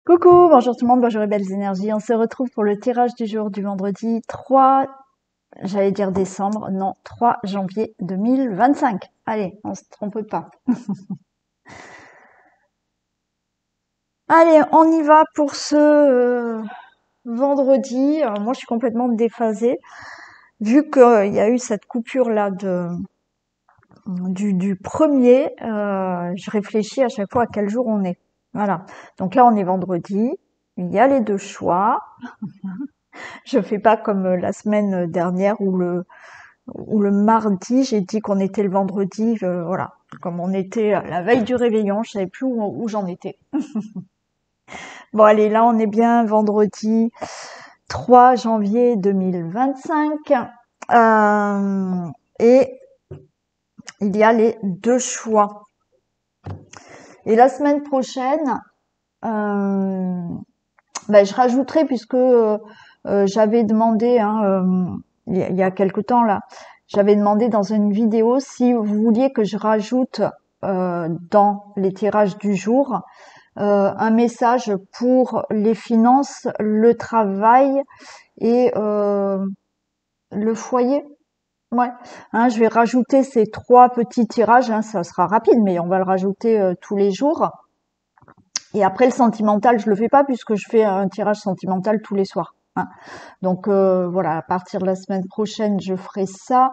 Coucou, bonjour tout le monde, bonjour les belles énergies. On se retrouve pour le tirage du jour du vendredi 3, j'allais dire décembre, non, 3 janvier 2025. Allez, on se trompe pas. Allez, on y va pour ce vendredi. Alors, moi, je suis complètement déphasée. Vu qu'il y a eu cette coupure-là du premier, je réfléchis à chaque fois à quel jour on est. Voilà. Donc là, on est vendredi. Il y a les deux choix. Je fais pas comme la semaine dernière où le mardi, j'ai dit qu'on était le vendredi, voilà. Comme on était à la veille du réveillon, je savais plus où j'en étais. Bon, allez, là, on est bien vendredi 3 janvier 2025. Et il y a les deux choix. Et la semaine prochaine, je rajouterai puisque j'avais demandé, il y a quelque temps là, j'avais demandé dans une vidéo si vous vouliez que je rajoute dans les tirages du jour un message pour les finances, le travail et le foyer. Ouais, je vais rajouter ces trois petits tirages. Ça sera rapide, mais on va le rajouter tous les jours. Et après le sentimental, je le fais pas puisque je fais un tirage sentimental tous les soirs. Donc voilà, à partir de la semaine prochaine, je ferai ça.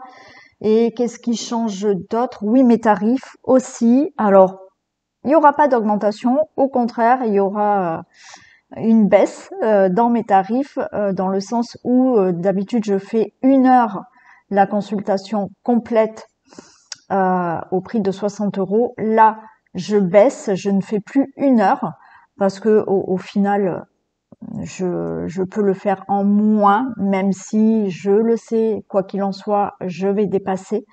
Et qu'est-ce qui change d'autre? Oui, mes tarifs aussi. Alors, il n'y aura pas d'augmentation. Au contraire, il y aura une baisse dans mes tarifs, dans le sens où d'habitude, je fais 1 heure la consultation complète au prix de 60 euros. Là, je baisse, je ne fais plus 1 heure parce que au final, je peux le faire en moins, même si je le sais, quoi qu'il en soit, je vais dépasser.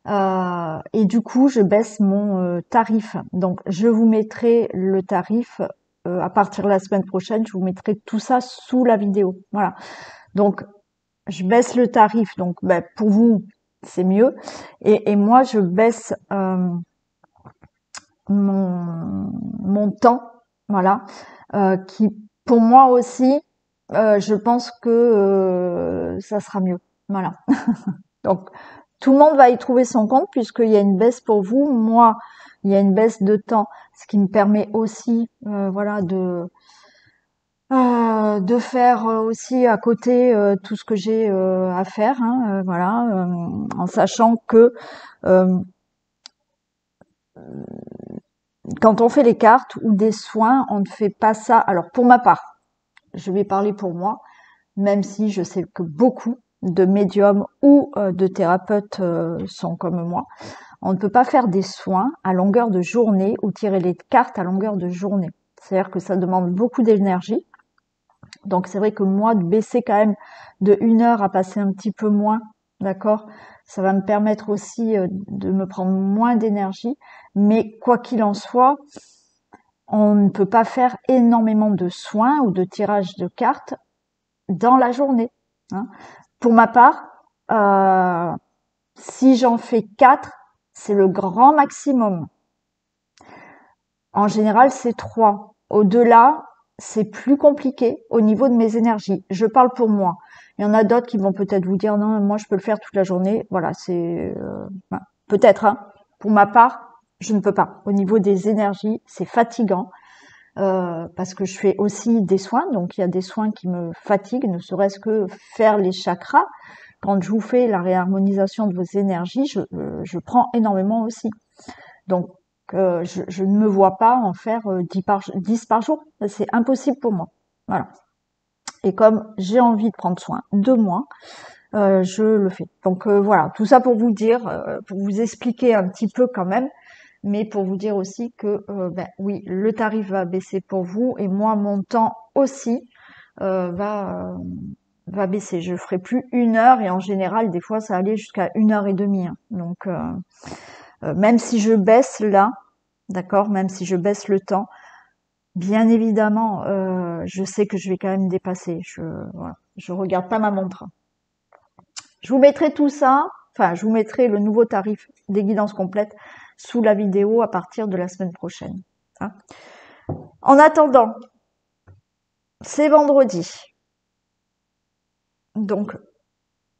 Et du coup, je baisse mon tarif. Donc, je vous mettrai le tarif à partir de la semaine prochaine. Je vous mettrai tout ça sous la vidéo. Voilà. Donc, je baisse le tarif. Donc, pour vous, c'est mieux. Et moi, je baisse mon temps. Voilà. Qui, pour moi aussi, je pense que ça sera mieux. Voilà. Donc, tout le monde va y trouver son compte puisqu'il y a une baisse pour vous. Moi, il y a une baisse de temps, ce qui me permet aussi, voilà, de faire aussi à côté tout ce que j'ai à faire, voilà, en sachant que euh, quand on fait les cartes ou des soins, on ne fait pas ça. Alors, pour ma part, je vais parler pour moi, même si je sais que beaucoup de médiums ou de thérapeutes sont comme moi. On ne peut pas faire des soins à longueur de journée ou tirer les cartes à longueur de journée. C'est-à-dire que ça demande beaucoup d'énergie. Donc c'est vrai que moi, de baisser quand même de 1 heure à passer un petit peu moins, d'accord, ça va me permettre aussi de me prendre moins d'énergie. Mais quoi qu'il en soit, on ne peut pas faire énormément de soins ou de tirage de cartes dans la journée. Pour ma part, si j'en fais 4, c'est le grand maximum. En général, c'est 3. Au-delà, c'est plus compliqué au niveau de mes énergies. Je parle pour moi. Il y en a d'autres qui vont peut-être vous dire non, moi je peux le faire toute la journée. Voilà, c'est peut-être. Pour ma part, je ne peux pas. Au niveau des énergies, c'est fatigant parce que je fais aussi des soins. Donc il y a des soins qui me fatiguent, ne serait-ce que faire les chakras. Quand je vous fais la réharmonisation de vos énergies, je prends énormément aussi. Donc, je ne me vois pas en faire 10 par jour. C'est impossible pour moi. Voilà. Et comme j'ai envie de prendre soin de moi, je le fais. Donc voilà, tout ça pour vous dire, pour vous expliquer un petit peu quand même, mais pour vous dire aussi que oui, le tarif va baisser pour vous et moi mon temps aussi va baisser. Je ferai plus 1 heure et en général des fois ça allait jusqu'à 1 heure et demie. Donc même si je baisse là, d'accord, même si je baisse le temps, bien évidemment, je sais que je vais quand même dépasser. Voilà, je regarde pas ma montre. Je vous mettrai tout ça, enfin, je vous mettrai le nouveau tarif des guidances complètes sous la vidéo à partir de la semaine prochaine. En attendant, c'est vendredi. Donc,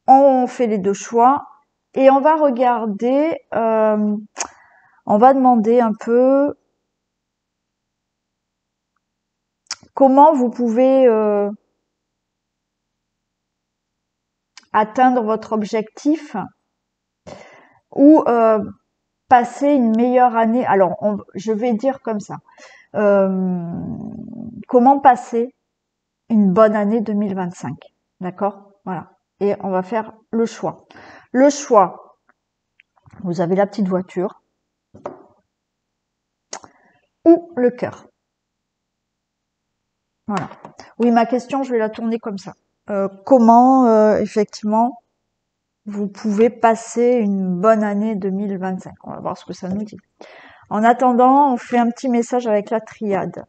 on fait les deux choix et on va regarder, on va demander un peu comment vous pouvez atteindre votre objectif ou passer une meilleure année. Alors, je vais dire comme ça. Comment passer une bonne année 2025. D'accord? Voilà. Et on va faire le choix. Le choix, vous avez la petite voiture ou le cœur. Voilà. Oui, ma question, je vais la tourner comme ça. Comment, effectivement, vous pouvez passer une bonne année 2025? On va voir ce que ça nous dit. En attendant, on fait un petit message avec la triade.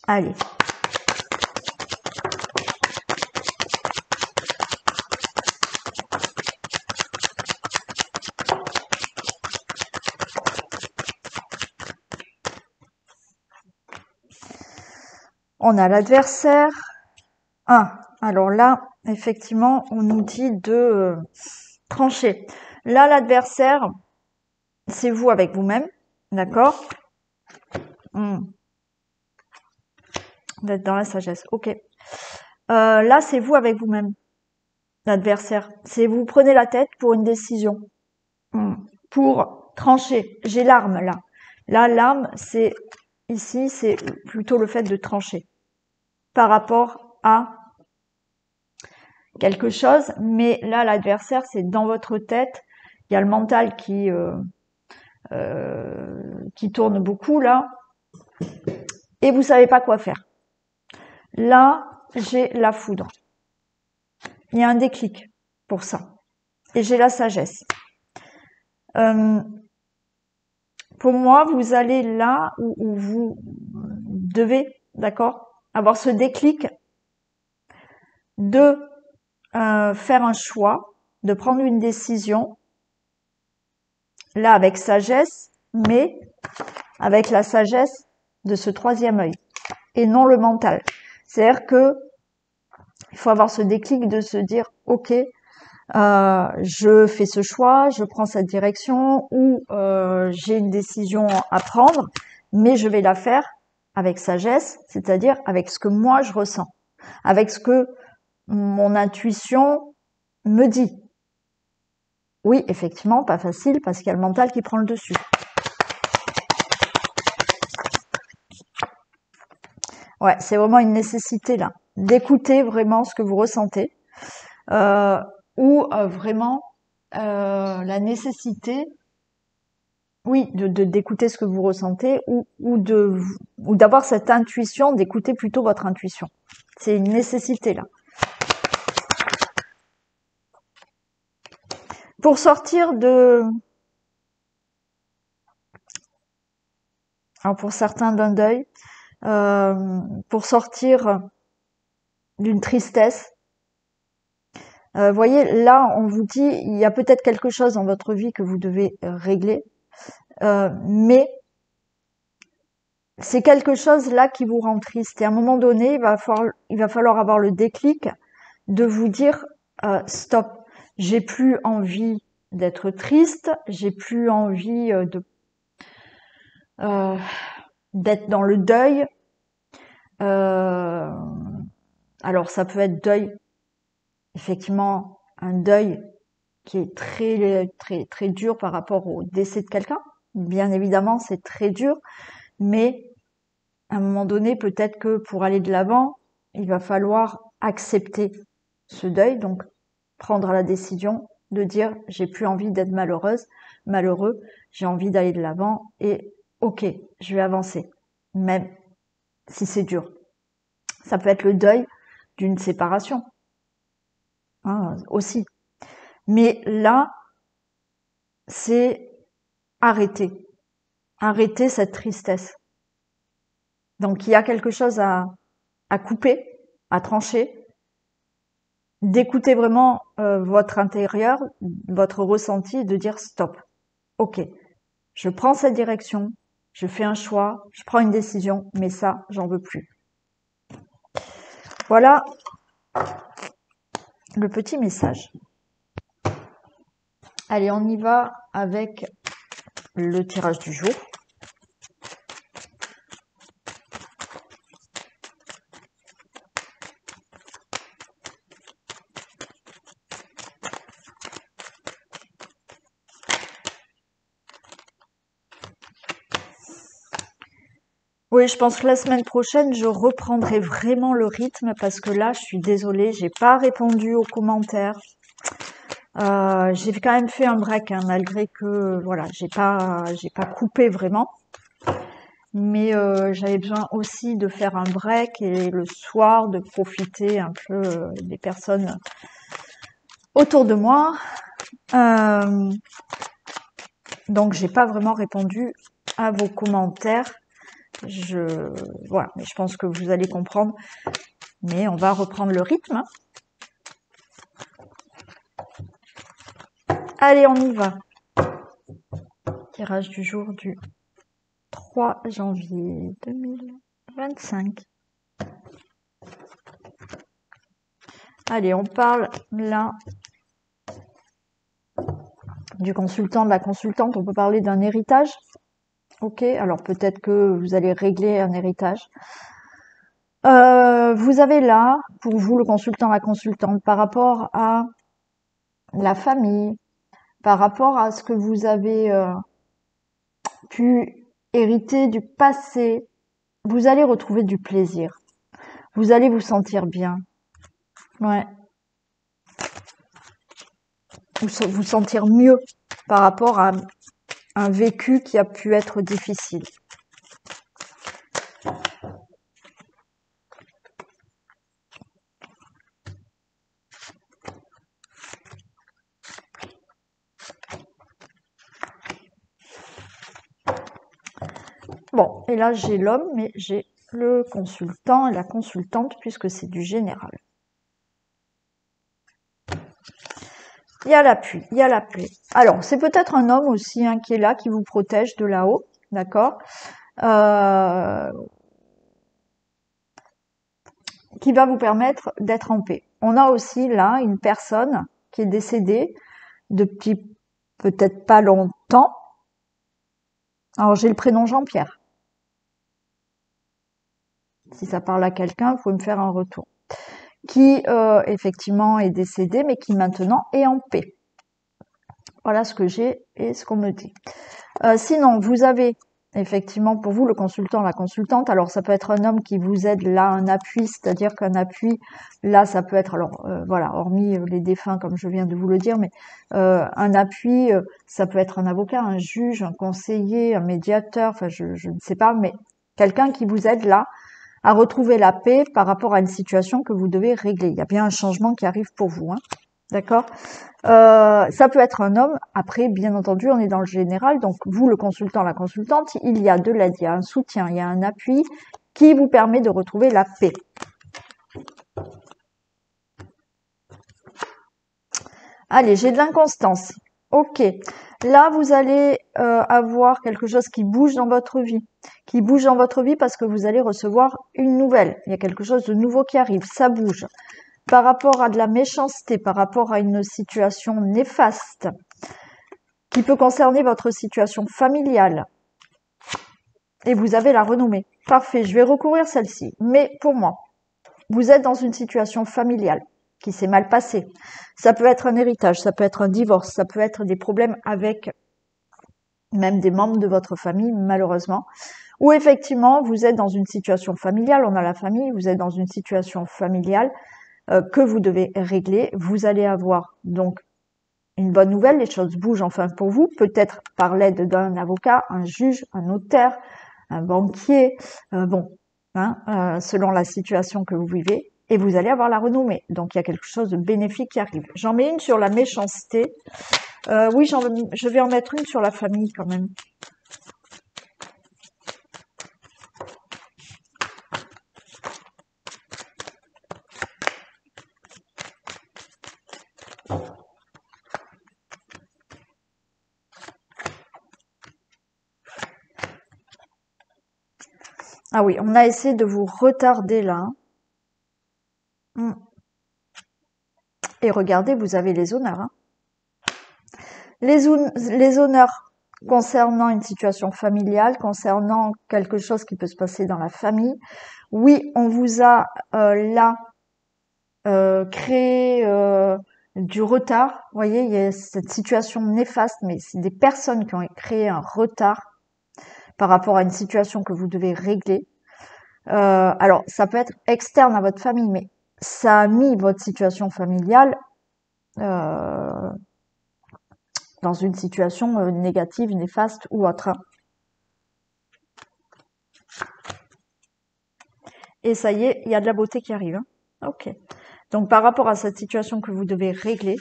Allez. On a l'adversaire. Alors là, effectivement, on nous dit de trancher. Là, l'adversaire, c'est vous avec vous-même, d'accord? D'être dans la sagesse, ok. Là, c'est vous avec vous-même, l'adversaire. C'est vous prenez la tête pour une décision, pour trancher. J'ai l'arme là. Là, l'arme, c'est ici, c'est plutôt le fait de trancher par rapport à quelque chose. Mais là, l'adversaire, c'est dans votre tête. Il y a le mental qui tourne beaucoup là, et vous savez pas quoi faire. Là, j'ai la foudre. Il y a un déclic pour ça. Et j'ai la sagesse. Pour moi, vous allez là où vous devez, d'accord, avoir ce déclic de faire un choix, de prendre une décision, là avec sagesse, mais avec la sagesse de ce troisième œil, et non le mental. C'est-à-dire que il faut avoir ce déclic de se dire, ok, je fais ce choix, je prends cette direction, ou j'ai une décision à prendre, mais je vais la faire avec sagesse, c'est-à-dire avec ce que moi je ressens, avec ce que mon intuition me dit. Oui, effectivement, pas facile parce qu'il y a le mental qui prend le dessus. Ouais, c'est vraiment une nécessité là, d'écouter vraiment ce que vous ressentez, ou vraiment la nécessité, oui, d'écouter ce que vous ressentez, ou d'avoir cette intuition, d'écouter plutôt votre intuition. C'est une nécessité là. Pour sortir alors pour certains d'un deuil, pour sortir d'une tristesse. Voyez, là, on vous dit, il y a peut-être quelque chose dans votre vie que vous devez régler, mais c'est quelque chose là qui vous rend triste. Et à un moment donné, il va falloir avoir le déclic de vous dire, stop, j'ai plus envie d'être triste, j'ai plus envie d'être dans le deuil. Alors ça peut être deuil, effectivement, un deuil qui est très dur par rapport au décès de quelqu'un. Bien évidemment, c'est très dur, mais à un moment donné, peut-être que pour aller de l'avant, il va falloir accepter ce deuil, donc prendre la décision de dire j'ai plus envie d'être malheureux, j'ai envie d'aller de l'avant et ok, je vais avancer, même si c'est dur. Ça peut être le deuil d'une séparation, aussi. Mais là, c'est arrêter cette tristesse. Donc il y a quelque chose à couper, à trancher, d'écouter vraiment votre intérieur, votre ressenti, et de dire stop. Ok, je prends cette direction, je fais un choix, je prends une décision, mais ça, j'en veux plus. Voilà le petit message. Allez, on y va avec le tirage du jour. Oui, je pense que la semaine prochaine, je reprendrai vraiment le rythme parce que là, je suis désolée, j'ai pas répondu aux commentaires. J'ai quand même fait un break, hein, malgré que voilà, j'ai pas coupé vraiment. Mais j'avais besoin aussi de faire un break et le soir de profiter un peu des personnes autour de moi. Donc j'ai pas vraiment répondu à vos commentaires. Voilà, mais je pense que vous allez comprendre. Mais on va reprendre le rythme. Allez, on y va. Tirage du jour du 3 janvier 2025. Allez, on parle là du consultant, de la consultante. On peut parler d'un héritage. Ok, alors peut-être que vous allez régler un héritage. Vous avez là, pour vous, le consultant, la consultante, par rapport à la famille, par rapport à ce que vous avez pu hériter du passé, vous allez retrouver du plaisir. Vous allez vous sentir bien. Ouais. Vous sentir mieux par rapport à un vécu qui a pu être difficile. Bon, et là j'ai l'homme, mais j'ai le consultant et la consultante puisque c'est du général. Il y a l'appui, il y a la paix. Alors, c'est peut-être un homme aussi hein, qui est là, qui vous protège de là-haut, d'accord qui va vous permettre d'être en paix. On a aussi là une personne qui est décédée depuis peut-être pas longtemps. Alors, j'ai le prénom Jean-Pierre. Si ça parle à quelqu'un, vous pouvez me faire un retour. Qui effectivement est décédé, mais qui maintenant est en paix. Voilà ce que j'ai et ce qu'on me dit. Sinon, vous avez effectivement pour vous le consultant, la consultante. Alors ça peut être un homme qui vous aide là, un appui, c'est-à-dire qu'un appui, là ça peut être, alors voilà, hormis les défunts comme je viens de vous le dire, mais un appui, ça peut être un avocat, un juge, un conseiller, un médiateur, enfin je ne sais pas, mais quelqu'un qui vous aide là à retrouver la paix par rapport à une situation que vous devez régler. Il y a bien un changement qui arrive pour vous, hein. D'accord. Ça peut être un homme. Après, bien entendu, on est dans le général. Donc, vous, le consultant, la consultante, il y a de l'aide, il y a un soutien, il y a un appui qui vous permet de retrouver la paix. Allez, j'ai de l'inconstance. Ok. Là, vous allez avoir quelque chose qui bouge dans votre vie. Qui bouge dans votre vie parce que vous allez recevoir une nouvelle. Il y a quelque chose de nouveau qui arrive. Ça bouge. Par rapport à de la méchanceté, par rapport à une situation néfaste, qui peut concerner votre situation familiale. Et vous avez la renommée. Parfait, je vais recourir celle-ci. Mais pour moi, vous êtes dans une situation familiale qui s'est mal passée. Ça peut être un héritage, ça peut être un divorce, ça peut être des problèmes avec même des membres de votre famille, malheureusement. Ou effectivement, vous êtes dans une situation familiale, on a la famille, vous êtes dans une situation familiale que vous devez régler. Vous allez avoir donc une bonne nouvelle, les choses bougent enfin pour vous, peut-être par l'aide d'un avocat, un juge, un notaire, un banquier, selon la situation que vous vivez, et vous allez avoir la renommée. Donc il y a quelque chose de bénéfique qui arrive. J'en mets une sur la méchanceté. Oui, je vais en mettre une sur la famille quand même. Ah oui, on a essayé de vous retarder là. Hmm. Et regardez, vous avez les honneurs. Hein. Les honneurs concernant une situation familiale, concernant quelque chose qui peut se passer dans la famille. Oui, on vous a là créé du retard. Vous voyez, il y a cette situation néfaste, mais c'est des personnes qui ont créé un retard par rapport à une situation que vous devez régler. Alors, ça peut être externe à votre famille, mais ça a mis votre situation familiale euh, dans une situation négative, néfaste ou autre. Et ça y est, il y a de la beauté qui arrive. Hein. Ok. Donc, par rapport à cette situation que vous devez régler,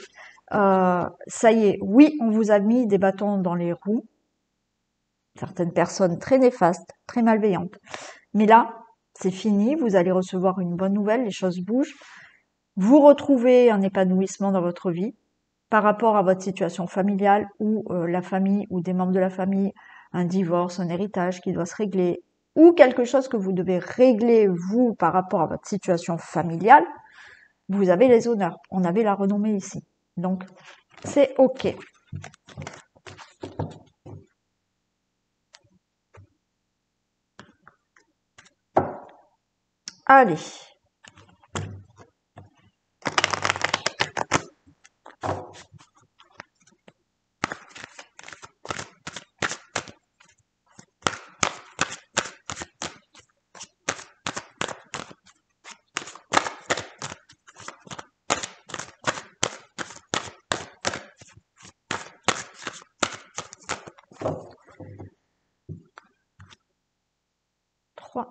ça y est, oui, on vous a mis des bâtons dans les roues. Certaines personnes très néfastes, très malveillantes. Mais là, c'est fini, vous allez recevoir une bonne nouvelle, les choses bougent. Vous retrouvez un épanouissement dans votre vie par rapport à votre situation familiale ou la famille ou des membres de la famille, un divorce, un héritage qui doit se régler ou quelque chose que vous devez régler vous par rapport à votre situation familiale, vous avez les honneurs. On avait la renommée ici. Donc, c'est OK. Allez.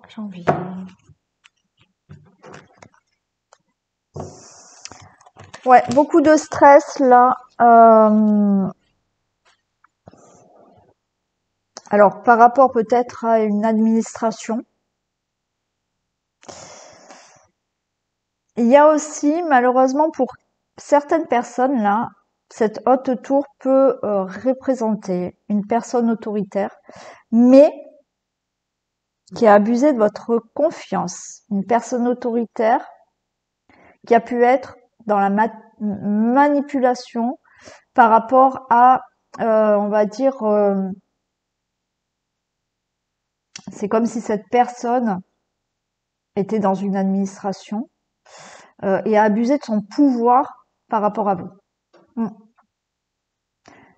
Janvier. Ouais, beaucoup de stress là. Alors, par rapport peut-être à une administration. Il y a aussi, malheureusement, pour certaines personnes là, cette haute tour peut représenter une personne autoritaire, mais qui a abusé de votre confiance. Une personne autoritaire qui a pu être dans la manipulation par rapport à, on va dire, c'est comme si cette personne était dans une administration et a abusé de son pouvoir par rapport à vous.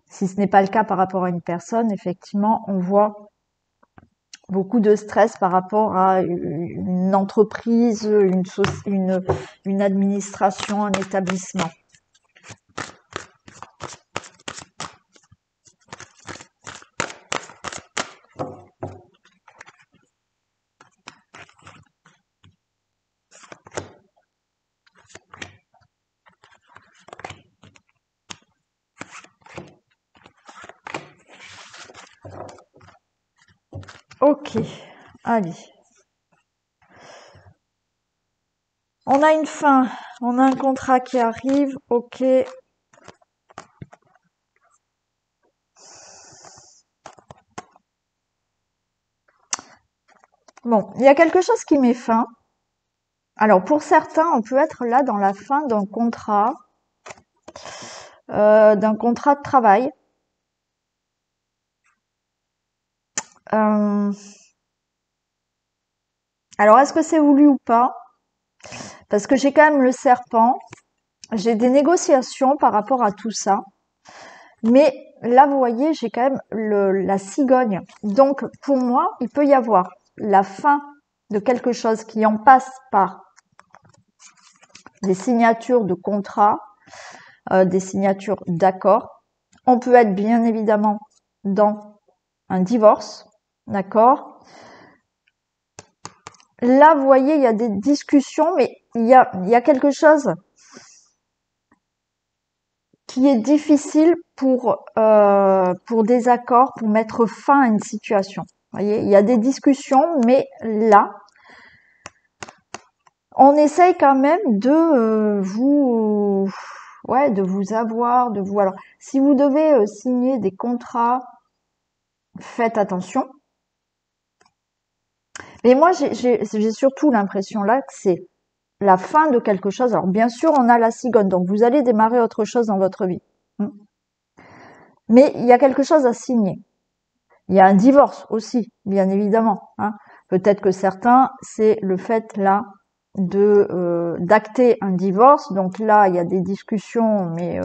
Si ce n'est pas le cas par rapport à une personne, effectivement, on voit beaucoup de stress par rapport à une entreprise, une administration, un établissement. Ok, allez. On a une fin, on a un contrat qui arrive, ok. Bon, il y a quelque chose qui met fin. Alors, pour certains, on peut être là dans la fin d'un contrat de travail. Euh, alors, est-ce que c'est voulu ou pas? Parce que j'ai quand même le serpent. J'ai des négociations par rapport à tout ça. Mais là, vous voyez, j'ai quand même la cigogne. Donc, pour moi, il peut y avoir la fin de quelque chose qui en passe par des signatures de contrats, des signatures d'accords. On peut être bien évidemment dans un divorce, d'accord? Là, vous voyez, il y a des discussions, mais il y a quelque chose qui est difficile pour des accords, pour mettre fin à une situation. Vous voyez, il y a des discussions, mais là, on essaye quand même de de vous avoir, de vous. Alors, si vous devez signer des contrats, faites attention. Mais moi, j'ai surtout l'impression là que c'est la fin de quelque chose. Alors bien sûr, on a la cigogne, donc vous allez démarrer autre chose dans votre vie. Mais il y a quelque chose à signer. Il y a un divorce aussi, bien évidemment. Peut-être que certains, c'est le fait là de d'acter un divorce. Donc là, il y a des discussions, mais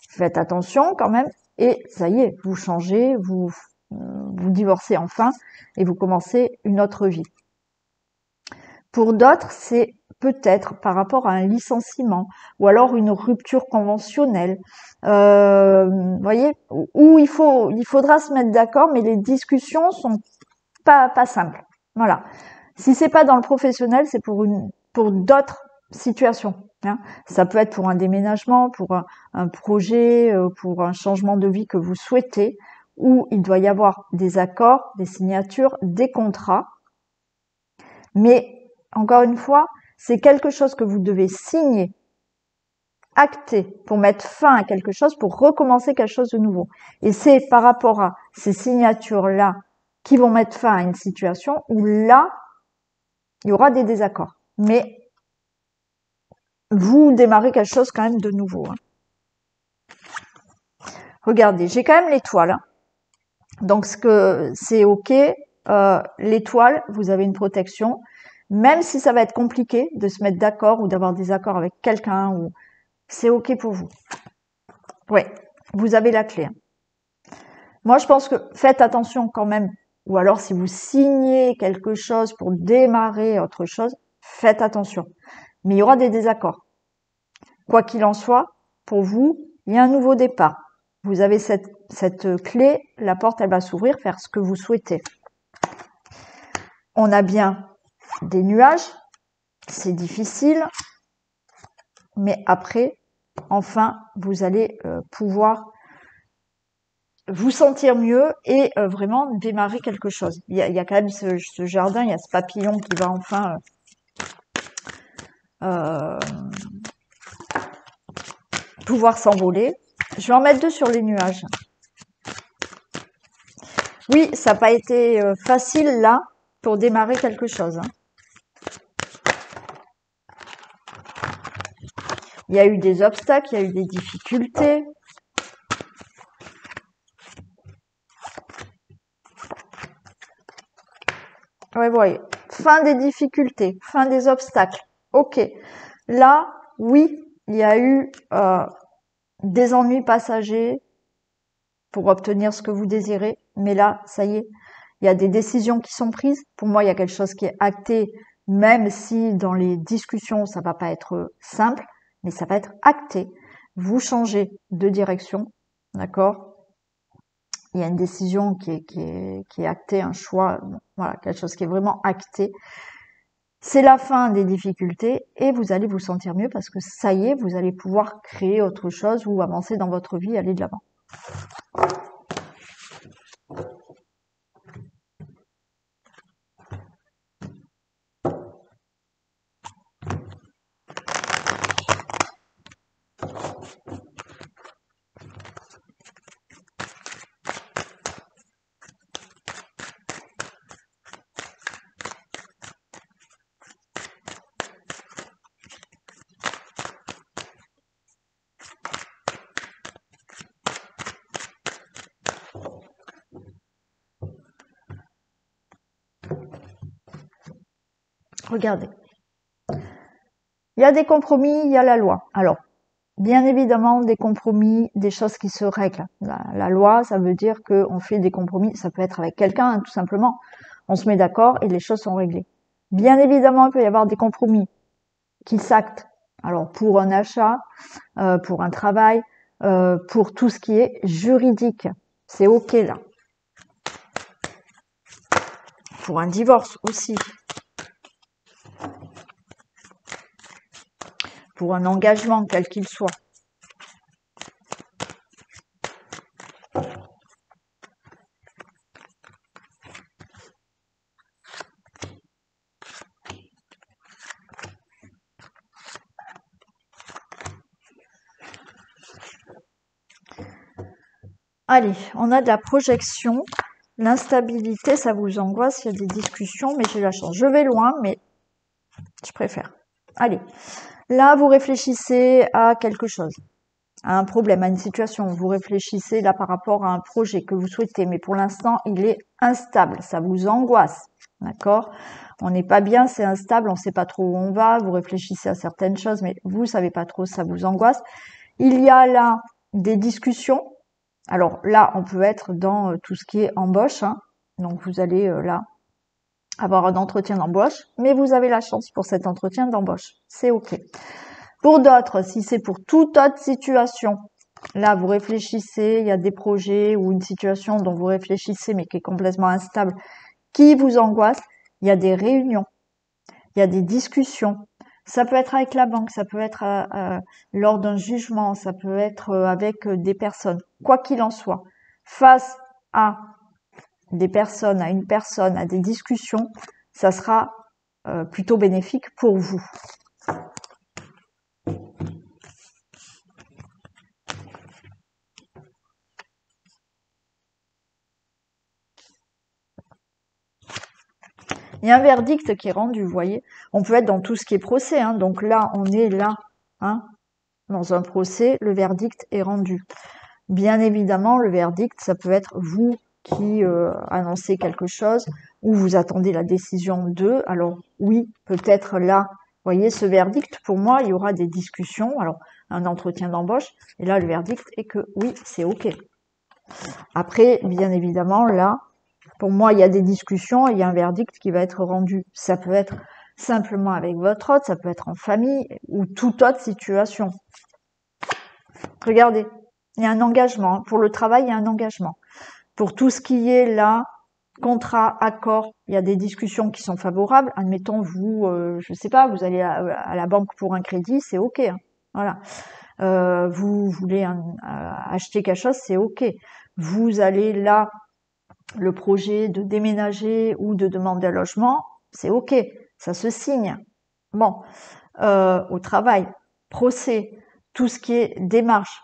faites attention quand même. Et ça y est, vous changez, vous divorcez enfin et vous commencez une autre vie. Pour d'autres, c'est peut-être par rapport à un licenciement ou alors une rupture conventionnelle. Vous voyez, où il faudra se mettre d'accord, mais les discussions sont pas simples. Voilà. Si c'est pas dans le professionnel, c'est pour d'autres situations. Ça peut être pour un déménagement, pour un projet, pour un changement de vie que vous souhaitez, où il doit y avoir des accords, des signatures, des contrats. Mais encore une fois, c'est quelque chose que vous devez signer, acter, pour mettre fin à quelque chose, pour recommencer quelque chose de nouveau. Et c'est par rapport à ces signatures-là qui vont mettre fin à une situation où là, il y aura des désaccords. Mais vous démarrez quelque chose quand même de nouveau. Regardez, j'ai quand même l'étoile. Donc c'est ok. L'étoile, vous avez une protection. Même si ça va être compliqué de se mettre d'accord ou d'avoir des accords avec quelqu'un, ou c'est ok pour vous. Ouais, vous avez la clé. Moi, je pense que faites attention quand même. Ou alors, si vous signez quelque chose pour démarrer autre chose, faites attention. Mais il y aura des désaccords. Quoi qu'il en soit, pour vous, il y a un nouveau départ. Vous avez cette clé, la porte, elle va s'ouvrir, faire ce que vous souhaitez. On a bien des nuages, c'est difficile, mais après, enfin, vous allez pouvoir vous sentir mieux et vraiment démarrer quelque chose. Il y a quand même ce jardin, il y a ce papillon qui va enfin pouvoir s'envoler. Je vais en mettre deux sur les nuages. Oui, ça n'a pas été facile là pour démarrer quelque chose. Il y a eu des obstacles, il y a eu des difficultés. Ouais, voyez. Fin des difficultés, fin des obstacles. Ok. Là, oui, il y a eu des ennuis passagers pour obtenir ce que vous désirez. Mais là, ça y est, il y a des décisions qui sont prises. Pour moi, il y a quelque chose qui est acté, même si dans les discussions, ça va pas être simple, mais ça va être acté. Vous changez de direction, d'accord? Il y a une décision qui est actée, un choix, voilà, quelque chose qui est vraiment acté. C'est la fin des difficultés et vous allez vous sentir mieux parce que ça y est, vous allez pouvoir créer autre chose ou avancer dans votre vie, aller de l'avant. Regardez. Il y a des compromis, il y a la loi. Alors, bien évidemment, des compromis, des choses qui se règlent. La loi, ça veut dire qu'on fait des compromis. Ça peut être avec quelqu'un, hein, tout simplement. On se met d'accord et les choses sont réglées. Bien évidemment, il peut y avoir des compromis qui s'actent. Alors, pour un achat, pour un travail, pour tout ce qui est juridique. C'est ok, là. Pour un divorce aussi. Pour un engagement, quel qu'il soit. Allez, on a de la projection. L'instabilité, ça vous angoisse, il y a des discussions, mais j'ai la chance. Je vais loin, mais je préfère. Allez, là, vous réfléchissez à quelque chose, à un problème, à une situation. Vous réfléchissez là par rapport à un projet que vous souhaitez, mais pour l'instant, il est instable, ça vous angoisse, d'accord? On n'est pas bien, c'est instable, on ne sait pas trop où on va, vous réfléchissez à certaines choses, mais vous ne savez pas trop, ça vous angoisse. Il y a là des discussions. Alors là, on peut être dans tout ce qui est embauche, hein. Donc vous allez là avoir un entretien d'embauche, mais vous avez la chance pour cet entretien d'embauche, c'est ok. Pour d'autres, si c'est pour toute autre situation, là vous réfléchissez, il y a des projets ou une situation dont vous réfléchissez mais qui est complètement instable, qui vous angoisse, il y a des réunions, il y a des discussions. Ça peut être avec la banque, ça peut être lors d'un jugement, ça peut être avec des personnes. Quoi qu'il en soit, face à des personnes, à une personne, à des discussions, ça sera plutôt bénéfique pour vous. Il y a un verdict qui est rendu, vous voyez. On peut être dans tout ce qui est procès, hein. Donc là, on est là, hein, dans un procès, le verdict est rendu. Bien évidemment, le verdict, ça peut être vous qui annoncez quelque chose ou vous attendez la décision d'eux. Alors oui, peut-être là, vous voyez, ce verdict, pour moi, il y aura des discussions, alors un entretien d'embauche, et là, le verdict est que oui, c'est ok. Après, bien évidemment, là, pour moi, il y a des discussions, il y a un verdict qui va être rendu. Ça peut être simplement avec votre hôte, ça peut être en famille ou toute autre situation. Regardez, il y a un engagement. Pour le travail, il y a un engagement. Pour tout ce qui est là, contrat, accord, il y a des discussions qui sont favorables. Admettons, vous, je sais pas, vous allez à la banque pour un crédit, c'est ok. Hein. Voilà. Vous voulez acheter quelque chose, c'est ok. Vous allez là, le projet de déménager ou de demander un logement, c'est ok. Ça se signe. Bon, au travail, procès, tout ce qui est démarche,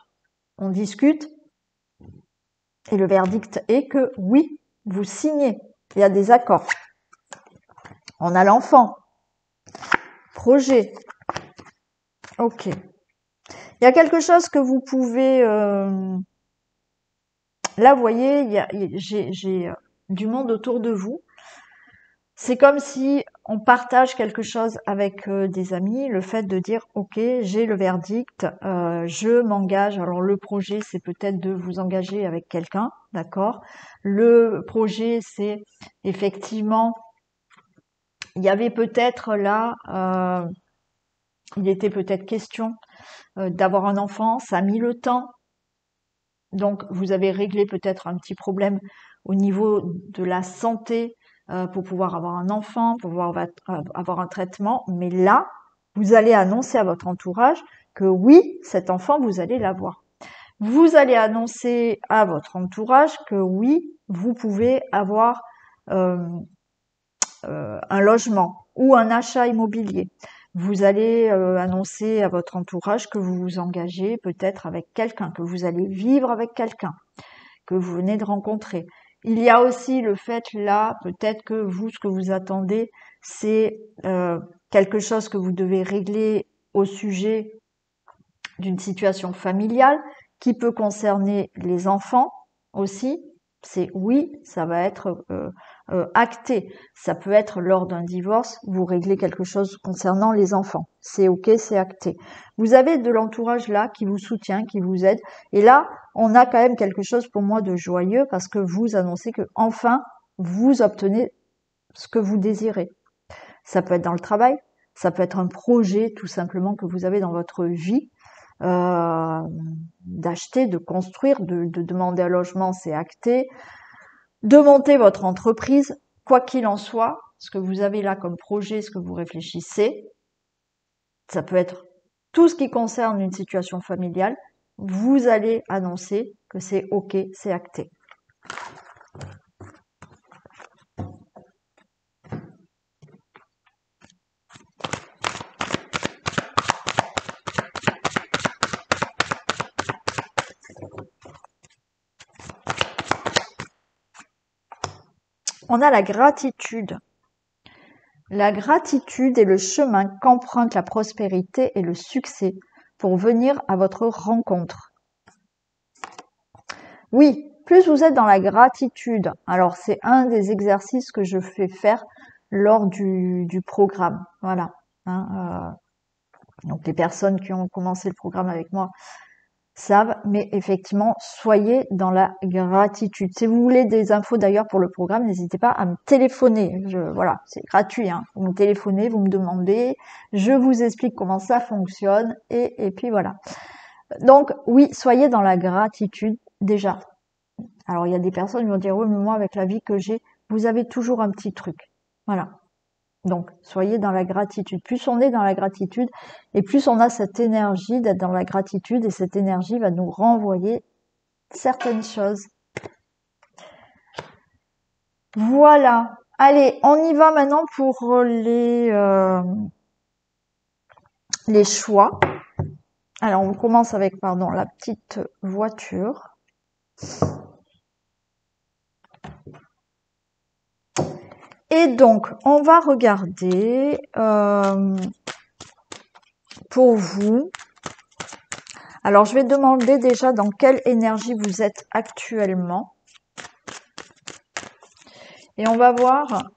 on discute. Et le verdict est que oui, vous signez. Il y a des accords. On a l'enfant. Projet. Ok. Il y a quelque chose que vous pouvez... Là, vous voyez, j'ai du monde autour de vous. C'est comme si on partage quelque chose avec des amis, le fait de dire « Ok, j'ai le verdict, je m'engage ». Alors le projet, c'est peut-être de vous engager avec quelqu'un, d'accord? Le projet, c'est effectivement, il y avait peut-être là, il était peut-être question d'avoir un enfant, ça a mis le temps. Donc vous avez réglé peut-être un petit problème au niveau de la santé, pour pouvoir avoir un enfant, pour pouvoir avoir un traitement. Mais là, vous allez annoncer à votre entourage que oui, cet enfant, vous allez l'avoir. Vous allez annoncer à votre entourage que oui, vous pouvez avoir un logement ou un achat immobilier. Vous allez annoncer à votre entourage que vous vous engagez peut-être avec quelqu'un, que vous allez vivre avec quelqu'un, que vous venez de rencontrer. Il y a aussi le fait là, peut-être que vous, ce que vous attendez, c'est quelque chose que vous devez régler au sujet d'une situation familiale qui peut concerner les enfants aussi. C'est oui, ça va être acté. Ça peut être lors d'un divorce, vous réglez quelque chose concernant les enfants. C'est ok, c'est acté. Vous avez de l'entourage là qui vous soutient, qui vous aide. Et là, on a quand même quelque chose pour moi de joyeux parce que vous annoncez que enfin vous obtenez ce que vous désirez. Ça peut être dans le travail, ça peut être un projet tout simplement que vous avez dans votre vie. D'acheter, de construire, de demander un logement, c'est acté. De monter votre entreprise, quoi qu'il en soit, ce que vous avez là comme projet, ce que vous réfléchissez, ça peut être tout ce qui concerne une situation familiale, vous allez annoncer que c'est ok, c'est acté. on a la gratitude. La gratitude est le chemin qu'emprunte la prospérité et le succès pour venir à votre rencontre. Oui, plus vous êtes dans la gratitude, alors c'est un des exercices que je fais faire lors du programme. Voilà. Donc les personnes qui ont commencé le programme avec moi savent, mais effectivement, soyez dans la gratitude. Si vous voulez des infos d'ailleurs pour le programme, n'hésitez pas à me téléphoner. Voilà, c'est gratuit. Vous me téléphonez, vous me demandez, je vous explique comment ça fonctionne et puis voilà. Donc oui, soyez dans la gratitude déjà. Alors il y a des personnes qui vont dire oui, mais moi avec la vie que j'ai, vous avez toujours un petit truc. Voilà. Donc, soyez dans la gratitude. Plus on est dans la gratitude, et plus on a cette énergie d'être dans la gratitude, et cette énergie va nous renvoyer certaines choses. Voilà. Allez, on y va maintenant pour les choix. Alors, on commence avec, la petite voiture. Et donc, on va regarder pour vous. Alors, je vais demander déjà dans quelle énergie vous êtes actuellement. Et on va voir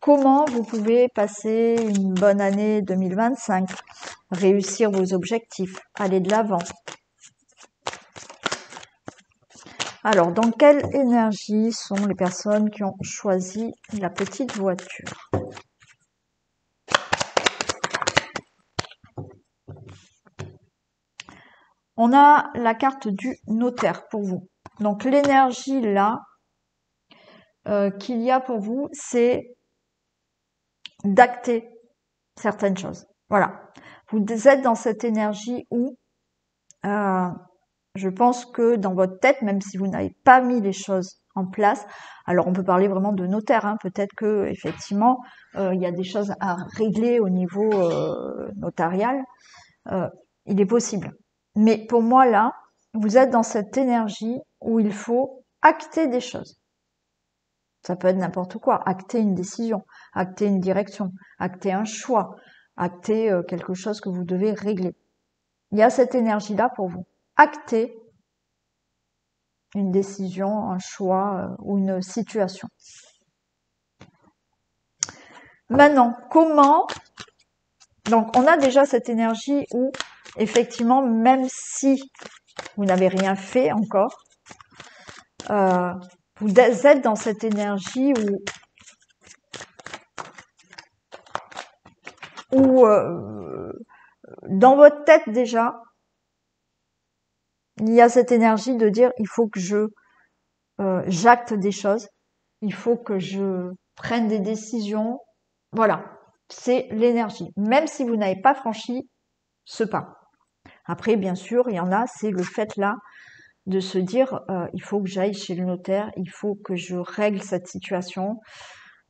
comment vous pouvez passer une bonne année 2025, réussir vos objectifs, aller de l'avant. Alors, dans quelle énergie sont les personnes qui ont choisi la petite voiture ? On a la carte du notaire pour vous. Donc, l'énergie là qu'il y a pour vous, c'est d'acter certaines choses. Voilà. Vous êtes dans cette énergie où je pense que dans votre tête, même si vous n'avez pas mis les choses en place, alors on peut parler vraiment de notaire, peut-être que effectivement il y a des choses à régler au niveau notarial, il est possible. Mais pour moi là, vous êtes dans cette énergie où il faut acter des choses. Ça peut être n'importe quoi, acter une décision, acter une direction, acter un choix, acter quelque chose que vous devez régler. Il y a cette énergie-là pour vous. Acter une décision, un choix ou une situation. Maintenant, comment... Donc, on a déjà cette énergie où, effectivement, même si vous n'avez rien fait encore, vous êtes dans cette énergie où dans votre tête déjà, il y a cette énergie de dire il faut que j'acte des choses, il faut que je prenne des décisions. Voilà, c'est l'énergie. Même si vous n'avez pas franchi ce pas. Après, bien sûr, il y en a, c'est le fait là de se dire il faut que j'aille chez le notaire, il faut que je règle cette situation.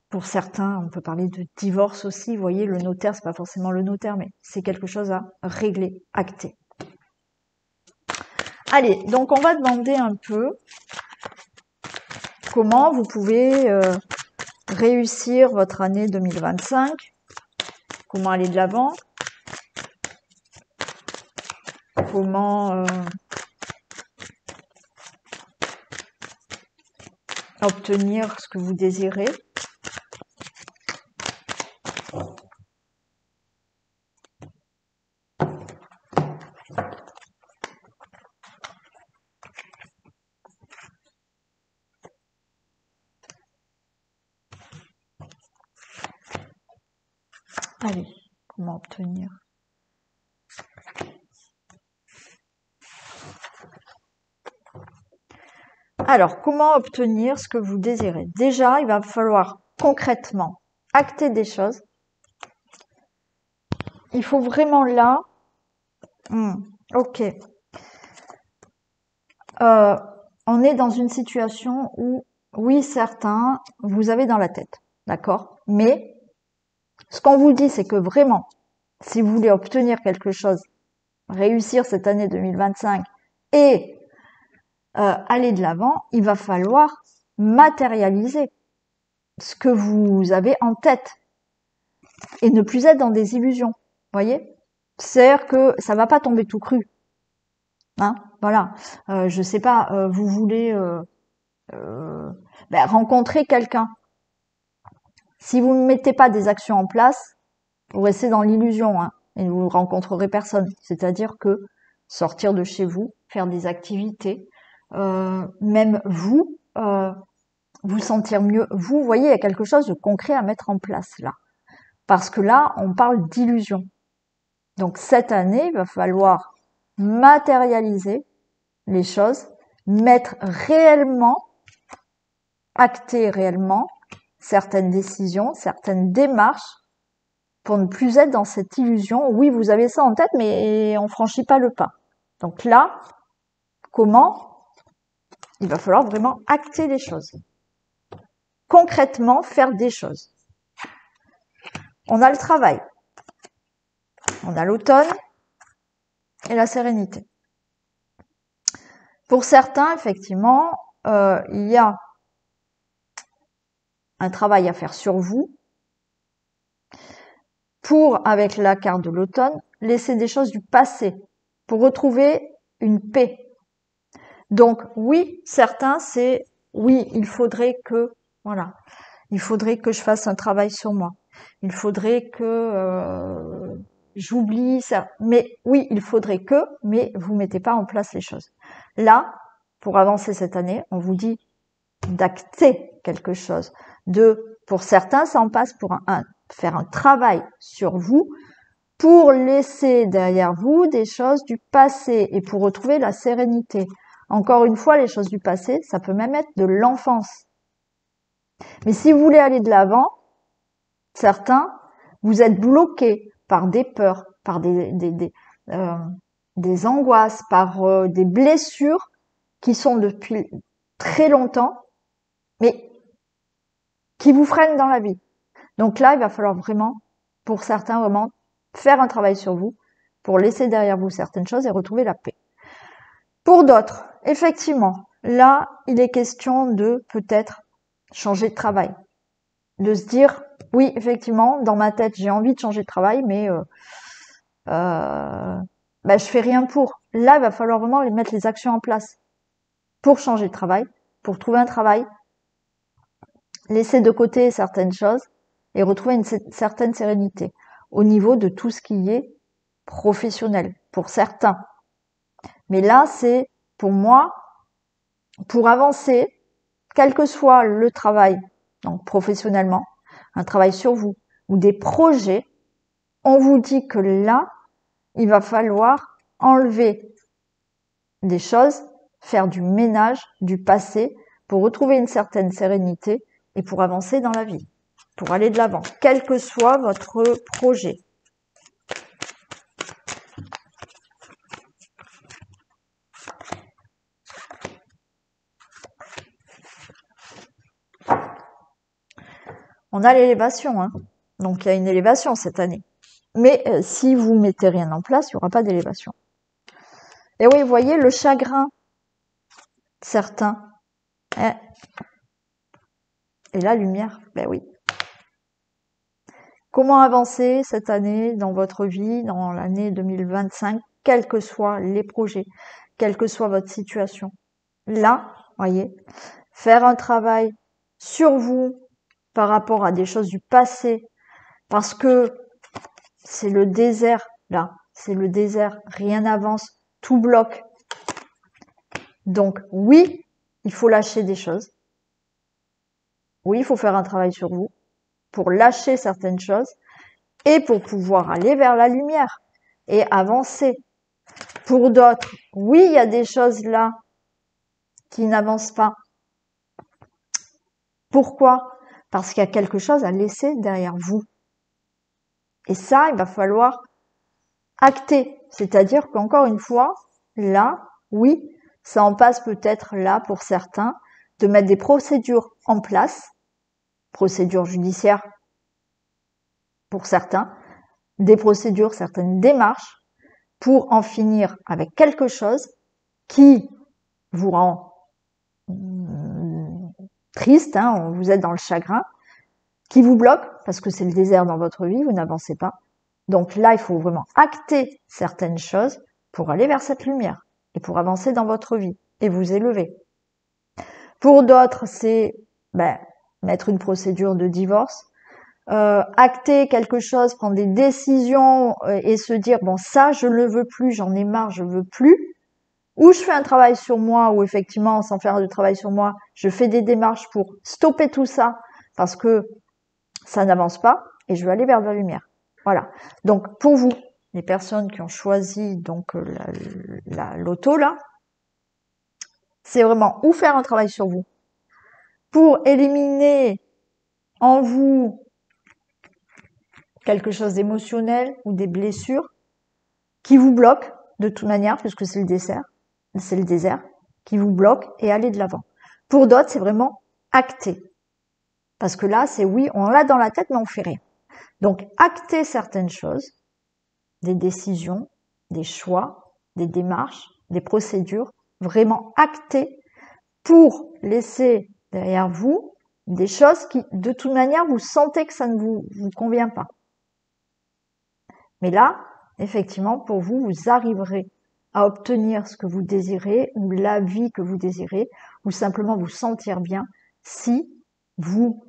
Pour certains, on peut parler de divorce aussi. Vous voyez, le notaire, c'est pas forcément le notaire, mais c'est quelque chose à régler, acter. Allez, donc on va demander un peu comment vous pouvez réussir votre année 2025, comment aller de l'avant, comment obtenir ce que vous désirez. Allez, comment obtenir? Alors, comment obtenir ce que vous désirez? Déjà, il va falloir concrètement acter des choses. Il faut vraiment là... ok. On est dans une situation où, oui, certains, vous avez dans la tête, d'accord? Mais ce qu'on vous dit, c'est que vraiment, si vous voulez obtenir quelque chose, réussir cette année 2025 et aller de l'avant, il va falloir matérialiser. ce que vous avez en tête et ne plus être dans des illusions. Voyez, c'est-à-dire que ça va pas tomber tout cru. Hein, voilà. Je sais pas, vous voulez rencontrer quelqu'un. Si vous ne mettez pas des actions en place, vous restez dans l'illusion, hein, et vous ne rencontrerez personne. C'est-à-dire que sortir de chez vous, faire des activités, même vous, vous sentir mieux. Vous voyez, il y a quelque chose de concret à mettre en place là. Parce que là, on parle d'illusion. Donc cette année, il va falloir matérialiser les choses, mettre réellement, acter réellement certaines décisions, certaines démarches pour ne plus être dans cette illusion. Oui, vous avez ça en tête, mais on franchit pas le pas. Donc là, comment? Il va falloir vraiment acter les choses. Concrètement, faire des choses. On a le travail. On a l'automne et la sérénité. Pour certains, effectivement, il y a un travail à faire sur vous pour, avec la carte de l'automne, laisser des choses du passé pour retrouver une paix. Donc oui, certains, c'est oui, il faudrait que, voilà, il faudrait que je fasse un travail sur moi. Il faudrait que j'oublie ça. Mais oui, il faudrait que, mais vous mettez pas en place les choses. Là, pour avancer cette année, on vous dit d'acter quelque chose. Pour certains, ça en passe pour faire un travail sur vous pour laisser derrière vous des choses du passé et pour retrouver la sérénité. Encore une fois, les choses du passé, ça peut même être de l'enfance. Mais si vous voulez aller de l'avant, certains, vous êtes bloqués par des peurs, par des angoisses, par des blessures qui sont depuis très longtemps, mais qui vous freinent dans la vie. Donc là, il va falloir vraiment, pour certains, vraiment faire un travail sur vous pour laisser derrière vous certaines choses et retrouver la paix. Pour d'autres, effectivement, là, il est question de peut-être changer de travail. De se dire, oui, effectivement, dans ma tête, j'ai envie de changer de travail, mais je fais rien pour. Là, il va falloir vraiment mettre les actions en place pour changer de travail, pour trouver un travail, laisser de côté certaines choses et retrouver une certaine sérénité au niveau de tout ce qui est professionnel, pour certains. Mais là, c'est, pour moi, pour avancer, quel que soit le travail, donc professionnellement, un travail sur vous, ou des projets, on vous dit que là, il va falloir enlever des choses, faire du ménage du passé pour retrouver une certaine sérénité et pour avancer dans la vie, pour aller de l'avant, quel que soit votre projet. On a l'élévation, hein. Donc il y a une élévation cette année. Mais si vous mettez rien en place, il n'y aura pas d'élévation. Et oui, vous voyez le chagrin, certains. Et la lumière, ben oui. Comment avancer cette année dans votre vie, dans l'année 2025, quels que soient les projets, quelle que soit votre situation. Là, voyez, faire un travail sur vous par rapport à des choses du passé, parce que c'est le désert, là, c'est le désert, rien n'avance, tout bloque. Donc oui, il faut lâcher des choses. Oui, il faut faire un travail sur vous pour lâcher certaines choses et pour pouvoir aller vers la lumière et avancer. Pour d'autres, oui, il y a des choses là qui n'avancent pas. Pourquoi? Parce qu'il y a quelque chose à laisser derrière vous. Et ça, il va falloir acter. C'est-à-dire qu'encore une fois, là, oui, ça en passe peut-être là pour certains de mettre des procédures en place, procédures judiciaires pour certains, des procédures, certaines démarches pour en finir avec quelque chose qui vous rend triste, hein, vous êtes dans le chagrin, qui vous bloquent, parce que c'est le désert dans votre vie, vous n'avancez pas. Donc là, il faut vraiment acter certaines choses pour aller vers cette lumière et pour avancer dans votre vie et vous élever. Pour d'autres, c'est mettre une procédure de divorce, acter quelque chose, prendre des décisions et se dire bon ça je ne veux plus, j'en ai marre, je veux plus. Ou je fais un travail sur moi, ou effectivement sans faire de travail sur moi, je fais des démarches pour stopper tout ça parce que ça n'avance pas et je veux aller vers la lumière. Voilà. Donc pour vous, les personnes qui ont choisi donc l'auto là, c'est vraiment ou faire un travail sur vous pour éliminer en vous quelque chose d'émotionnel ou des blessures qui vous bloquent de toute manière, puisque c'est le désert, qui vous bloque et aller de l'avant. Pour d'autres, c'est vraiment acter. Parce que là, c'est oui, on l'a dans la tête, mais on fait rien. Donc, acter certaines choses, des décisions, des choix, des démarches, des procédures, vraiment acter pour laisser derrière vous des choses qui, de toute manière, vous sentez que ça ne vous convient pas. Mais là, effectivement, pour vous, vous arriverez à obtenir ce que vous désirez ou la vie que vous désirez ou simplement vous sentir bien si vous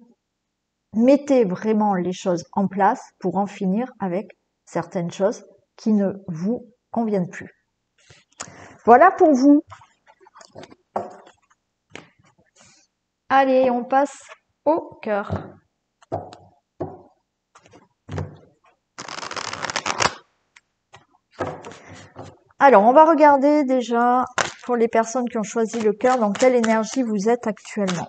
mettez vraiment les choses en place pour en finir avec certaines choses qui ne vous conviennent plus. Voilà pour vous. Allez, on passe au cœur. Alors, on va regarder déjà pour les personnes qui ont choisi le cœur, dans quelle énergie vous êtes actuellement.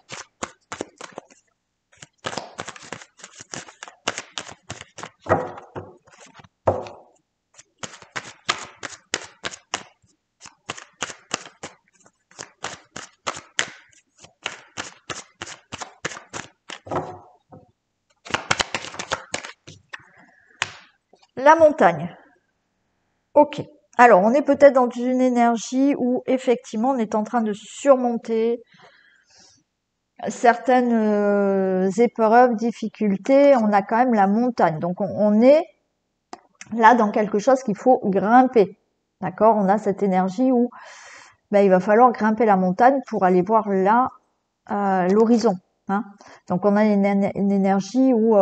La montagne. Ok. Alors, on est peut-être dans une énergie où, effectivement, on est en train de surmonter certaines épreuves, difficultés. On a quand même la montagne. Donc, on est là dans quelque chose qu'il faut grimper. D'accord? On a cette énergie où il va falloir grimper la montagne pour aller voir là l'horizon. Hein. Donc, on a une énergie où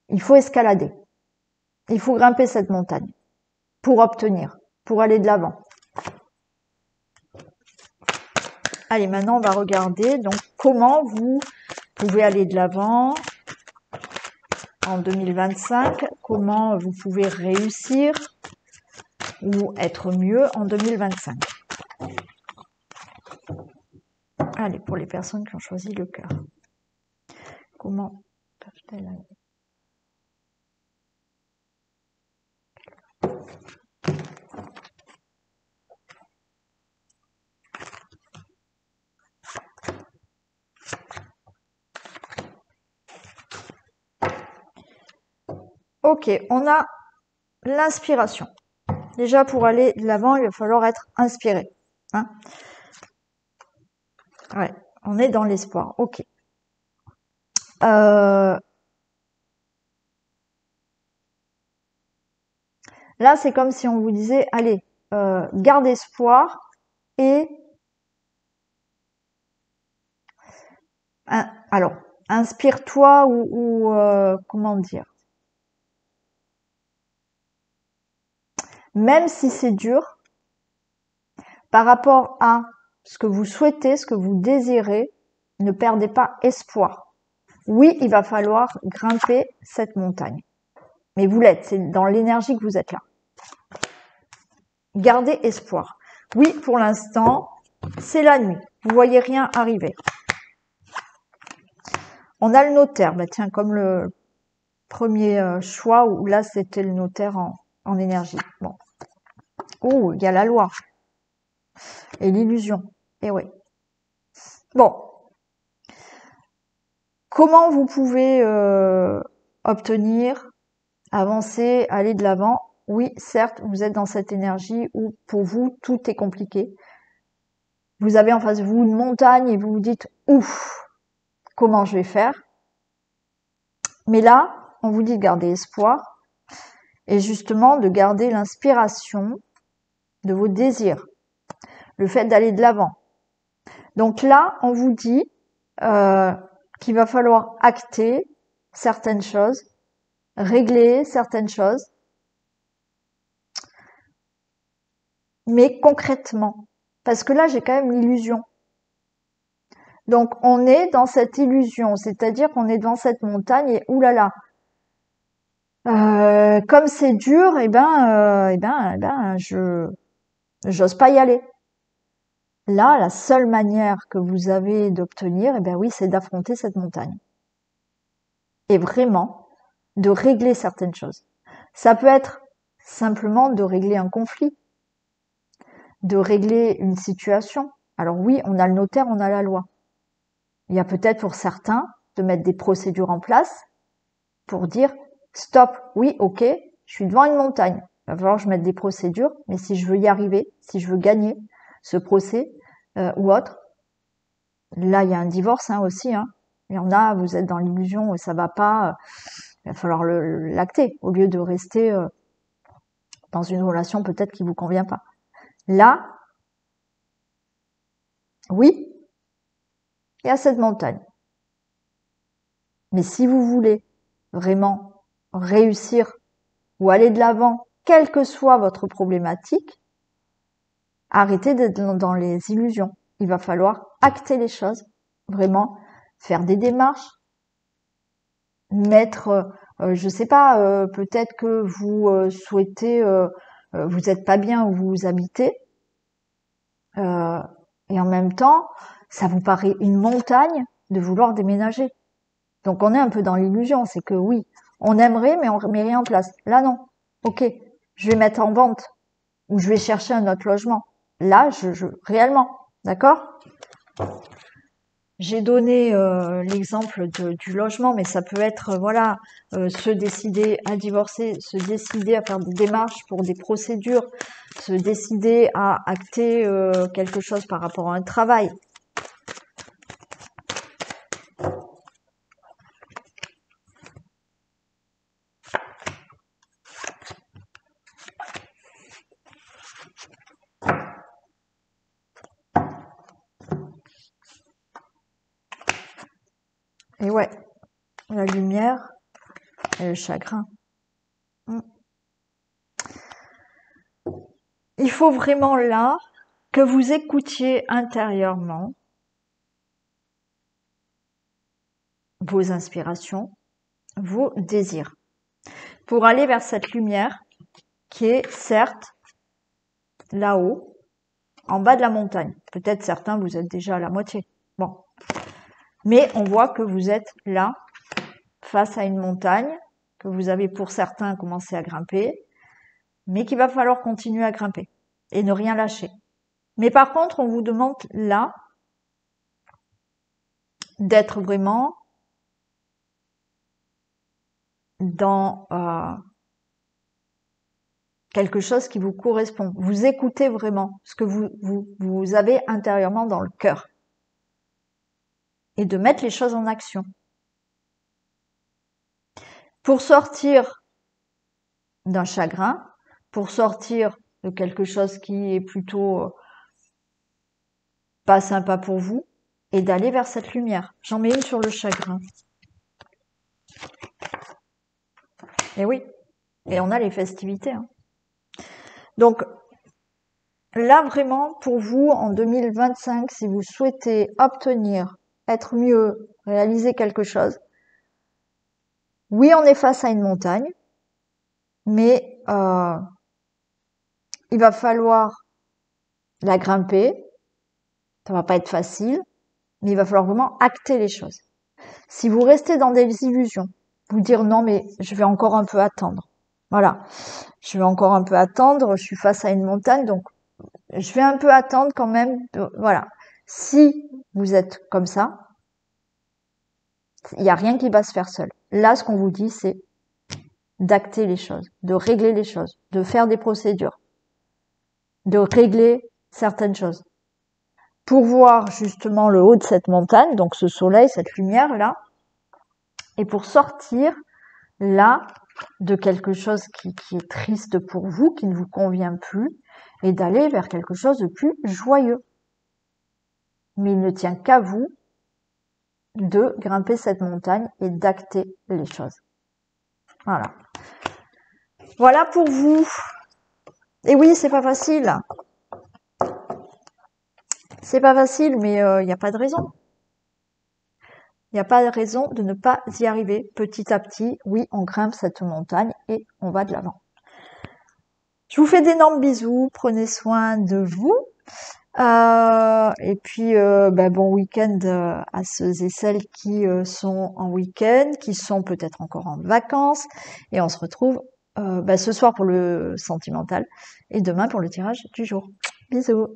il faut escalader. Il faut grimper cette montagne pour obtenir, pour aller de l'avant. Allez, maintenant, on va regarder donc comment vous pouvez aller de l'avant en 2025, comment vous pouvez réussir ou être mieux en 2025. Allez, pour les personnes qui ont choisi le cœur. Comment peuvent-elles aller ? Ok, on a l'inspiration. Déjà, pour aller de l'avant, il va falloir être inspiré. Hein, ouais, on est dans l'espoir. Ok. Là, c'est comme si on vous disait, allez, garde espoir et alors, inspire-toi ou comment dire. Même si c'est dur, par rapport à ce que vous souhaitez, ce que vous désirez, ne perdez pas espoir. Oui, il va falloir grimper cette montagne. Mais vous l'êtes, c'est dans l'énergie que vous êtes là. Gardez espoir. Oui, pour l'instant, c'est la nuit. Vous voyez rien arriver. On a le notaire. Bah tiens, comme le premier choix, où là, c'était le notaire en énergie. Bon. Oh, il y a la loi. Et l'illusion. Et oui. Bon. Comment vous pouvez obtenir, avancer, aller de l'avant? Oui, certes, vous êtes dans cette énergie où pour vous, tout est compliqué. Vous avez en face de vous une montagne et vous vous dites, ouf, comment je vais faire? Mais là, on vous dit de garder espoir et justement de garder l'inspiration de vos désirs, le fait d'aller de l'avant. Donc là, on vous dit qu'il va falloir acter certaines choses, régler certaines choses, mais concrètement. Parce que là, j'ai quand même l'illusion. Donc, on est dans cette illusion, c'est-à-dire qu'on est devant cette montagne et oulala, comme c'est dur, j'ose pas y aller. Là, la seule manière que vous avez d'obtenir, oui, c'est d'affronter cette montagne. Et vraiment, de régler certaines choses. Ça peut être simplement de régler un conflit, de régler une situation. Alors oui, on a le notaire, on a la loi. Il y a peut-être pour certains de mettre des procédures en place pour dire stop, oui, ok, je suis devant une montagne. Il va falloir que je mette des procédures, mais si je veux y arriver, si je veux gagner ce procès ou autre, là il y a un divorce aussi. Il y en a, vous êtes dans l'illusion, ça va pas, il va falloir l'acter au lieu de rester dans une relation peut-être qui vous convient pas. Là, oui, il y a cette montagne. Mais si vous voulez vraiment réussir ou aller de l'avant, quelle que soit votre problématique, arrêtez d'être dans les illusions. Il va falloir acter les choses, vraiment faire des démarches, mettre, je sais pas, peut-être que vous souhaitez, vous n'êtes pas bien où vous habitez, et en même temps, ça vous paraît une montagne de vouloir déménager. Donc on est un peu dans l'illusion, c'est que oui, on aimerait, mais on met rien en place. Là non, ok, je vais mettre en vente ou je vais chercher un autre logement. Là, réellement, d'accord? J'ai donné l'exemple du logement, mais ça peut être se décider à divorcer, se décider à faire des démarches pour des procédures, se décider à acter quelque chose par rapport à un travail. Et ouais, la lumière et le chagrin. Il faut vraiment là que vous écoutiez intérieurement vos inspirations, vos désirs, pour aller vers cette lumière qui est certes là-haut, en bas de la montagne. Peut-être certains, vous êtes déjà à la moitié. Bon. Mais on voit que vous êtes là, face à une montagne, que vous avez pour certains commencé à grimper, mais qu'il va falloir continuer à grimper et ne rien lâcher. Mais par contre, on vous demande là d'être vraiment dans quelque chose qui vous correspond. Vous écoutez vraiment ce que vous avez intérieurement dans le cœur. Et de mettre les choses en action. Pour sortir d'un chagrin, pour sortir de quelque chose qui est plutôt pas sympa pour vous, et d'aller vers cette lumière. J'en mets une sur le chagrin. Et oui, et on a les festivités. Donc, là vraiment, pour vous, en 2025, si vous souhaitez obtenir, être mieux, réaliser quelque chose, oui, on est face à une montagne, mais il va falloir la grimper. Ça va pas être facile, mais il va falloir vraiment acter les choses. Si vous restez dans des illusions, vous dire non, mais je vais encore un peu attendre. Voilà, je vais encore un peu attendre, je suis face à une montagne, donc je vais un peu attendre quand même. Voilà. Si vous êtes comme ça, il n'y a rien qui va se faire seul. Là, ce qu'on vous dit, c'est d'acter les choses, de régler les choses, de faire des procédures, de régler certaines choses. Pour voir justement le haut de cette montagne, donc ce soleil, cette lumière-là, et pour sortir là de quelque chose qui est triste pour vous, qui ne vous convient plus, et d'aller vers quelque chose de plus joyeux. Mais il ne tient qu'à vous de grimper cette montagne et d'acter les choses. Voilà. Voilà pour vous. Et oui, c'est pas facile. C'est pas facile, mais il n'y a pas de raison. Il n'y a pas de raison de ne pas y arriver petit à petit. Oui, on grimpe cette montagne et on va de l'avant. Je vous fais d'énormes bisous. Prenez soin de vous. Et puis, bon week-end à ceux et celles qui sont en week-end, qui sont peut-être encore en vacances. Et on se retrouve ce soir pour le sentimental et demain pour le tirage du jour. Bisous.